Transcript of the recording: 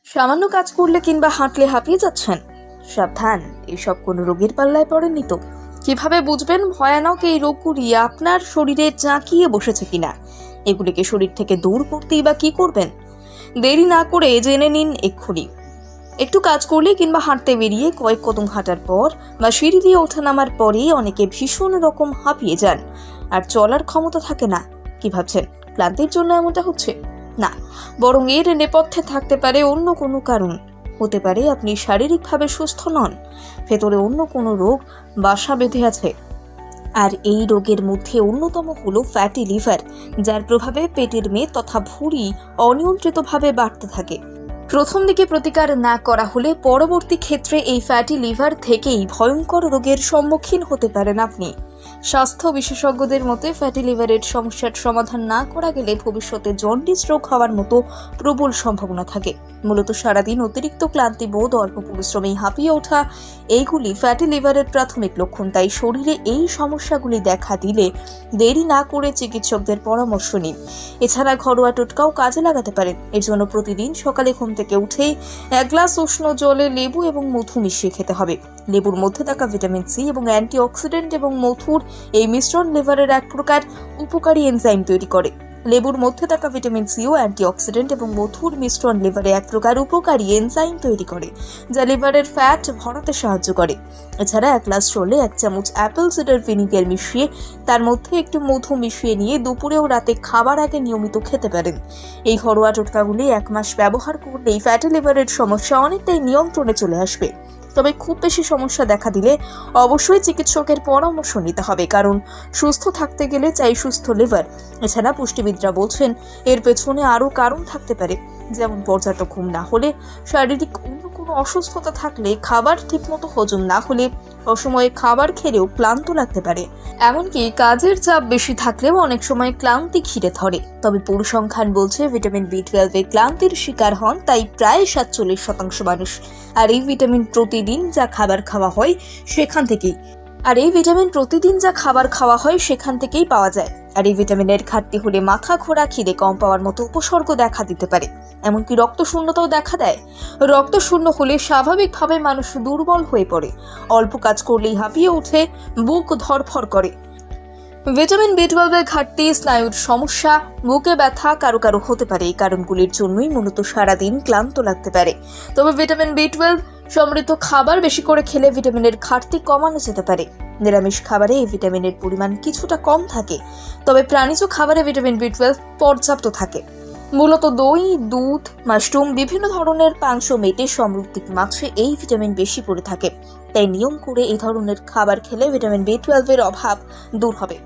সামান্য কাজ করলে কিংবা হাঁটলে হাঁপিয়ে যাচ্ছেন? সাবধান, এসব কোনো রোগের পাল্লায় পড়েননি তো। কিভাবে বুঝবেন ভয়ানক এই রোগগুলি আপনার শরীরে জাঁকিয়ে বসেছে কিনা? এগুলিকে শরীর থেকে দূর করতেই বা কি করবেন? দেরি না করে জেনে নিন এক্ষুনি। একটু কাজ করলে কিংবা হাঁটতে বেরিয়ে কয়েক কদম হাঁটার পর বা সিঁড়ি দিয়ে ওঠা নামার পরে অনেকে ভীষণ রকম হাঁপিয়ে যান আর চলার ক্ষমতা থাকে না। কি ভাবছেন ক্লান্তির জন্য এমনটা হচ্ছে? না, বরং এর নেপথ্যে থাকতে পারে অন্য কোনো কারণ। হতে পারে আপনি শারীরিকভাবে সুস্থ নন, ভেতরে অন্য কোনো রোগ বাসা বেঁধে আছে। আর এই রোগের মধ্যে অন্যতম হলো ফ্যাটি লিভার, যার প্রভাবে পেটের মেদ তথা ভুঁড়ি অনিয়ন্ত্রিতভাবে বাড়তে থাকে। প্রথম দিকে প্রতিকার না করা হলে পরবর্তী ক্ষেত্রে এই ফ্যাটি লিভার থেকেই ভয়ঙ্কর রোগের সম্মুখীন হতে পারেন আপনি। স্বাস্থ্য বিশেষজ্ঞদের মতে ফ্যাটি লিভারের সমস্যার সমাধান না করা গেলে ভবিষ্যতে জন্ডিস রোগ হওয়ার মতো প্রবল সম্ভাবনা থাকে। মূলত সারাদিন অতিরিক্ত ক্লান্তি বোধ, অল্প পরিশ্রমে হাঁপিয়ে ওঠা, এইগুলি ফ্যাটি লিভারের প্রাথমিক লক্ষণ। তাই শরীরে এই সমস্যাগুলি দেখা দিলে দেরি না করে চিকিৎসকদের পরামর্শ নিন। এছাড়া ঘরোয়া টোটকাও কাজে লাগাতে পারেন। এর জন্য প্রতিদিন সকালে ঘুম থেকে উঠেই 1 গ্লাস উষ্ণ জলে লেবু এবং মধু মিশিয়ে খেতে হবে। লেবুর মধ্যে থাকা ভিটামিন সি এবং অ্যান্টিঅক্সিডেন্ট এবং মধুর এই মিশ্রণ লিভারের এক প্রকার উপকারী এনজাইম তৈরি করে। লেবুর মধ্যে থাকা ভিটামিন সি ও অ্যান্টিঅক্সিডেন্ট এবং মধুর মিশ্রণ লিভারে এক প্রকার উপকারী এনজাইম তৈরি করে, যা লিভারের ফ্যাট ভরাতে সাহায্য করে। এছাড়া 1 গ্লাস জলে 1 চামচ অ্যাপেল সিডার ভিনিগার মিশিয়ে তার মধ্যে একটু মধু মিশিয়ে নিয়ে দুপুরে ও রাতে খাবার আগে নিয়মিত খেতে পারেন। এই ঘরোয়া টোটকাগুলি 1 মাস ব্যবহার করলেই ফ্যাটি লিভারের সমস্যা অনেকটাই নিয়ন্ত্রণে চলে আসবে। তবে খুব বেশি সমস্যা দেখা দিলে অবশ্যই চিকিৎসকের পরামর্শ নিতে হবে, কারণ সুস্থ থাকতে গেলে চাই সুস্থ লিভার। এছাড়া পুষ্টিবিদরা বলছেন এর পেছনে আরও কারণ থাকতে পারে, যেমন পর্যাপ্ত ঘুম না হলে, শারীরিক অন্য কোনো অসুস্থতা থাকলে, খাবার ঠিকমতো হজম না হলে, অসময়ে খাবার খেলেও ক্লান্ত লাগতে পারে। এমনকি কাজের চাপ বেশি থাকলেও অনেক সময় ক্লান্তি ঘিরে ধরে। তবে পরিসংখ্যান বলছে ভিটামিন বি12 ক্লান্তির শিকার হন তাই প্রায় 47% মানুষ। আর এই ভিটামিন প্রতিদিন যা খাবার খাওয়া হয় সেখান থেকেই পাওয়া যায়। আর এই ভিটামিনের ঘাটতি হলে মাথা ঘোরা, খিদে কম পাওয়ার মতো উপসর্গ দেখা দিতে পারে। এমনকি রক্তশূন্যতাও দেখা দেয়। রক্তশূন্য হলে স্বাভাবিকভাবে মানুষ দুর্বল হয়ে পড়ে, অল্প কাজ করলেই হাঁপিয়ে ওঠে, বুক ধড়ফড় করে। ভিটামিন বি12 ঘাটতি, স্নায়ুর সমস্যা, বুকে ব্যথা কারো কারো হতে পারে। এই কারণগুলির জন্যই মূলত সারাদিন ক্লান্ত লাগতে পারে। তবে ভিটামিন বি12 সমৃদ্ধ খাবার বেশি করে খেলে ভিটামিনের ঘাটতি কমানো যেতে পারে। নিরামিষ খাবারে এই ভিটামিনের পরিমাণ কিছুটা কম থাকে, তবে প্রাণীজ খাবারে ভিটামিন বি12 পর্যাপ্ত থাকে। মূলত দই, দুধ, মাশরুম, বিভিন্ন ধরনের মাংস, মেটে, সামুদ্রিক মাছে এই ভিটামিন বেশি পড়ে থাকে। তাই নিয়ম করে এই ধরনের খাবার খেলে ভিটামিন বি12 অভাব দূর হবে।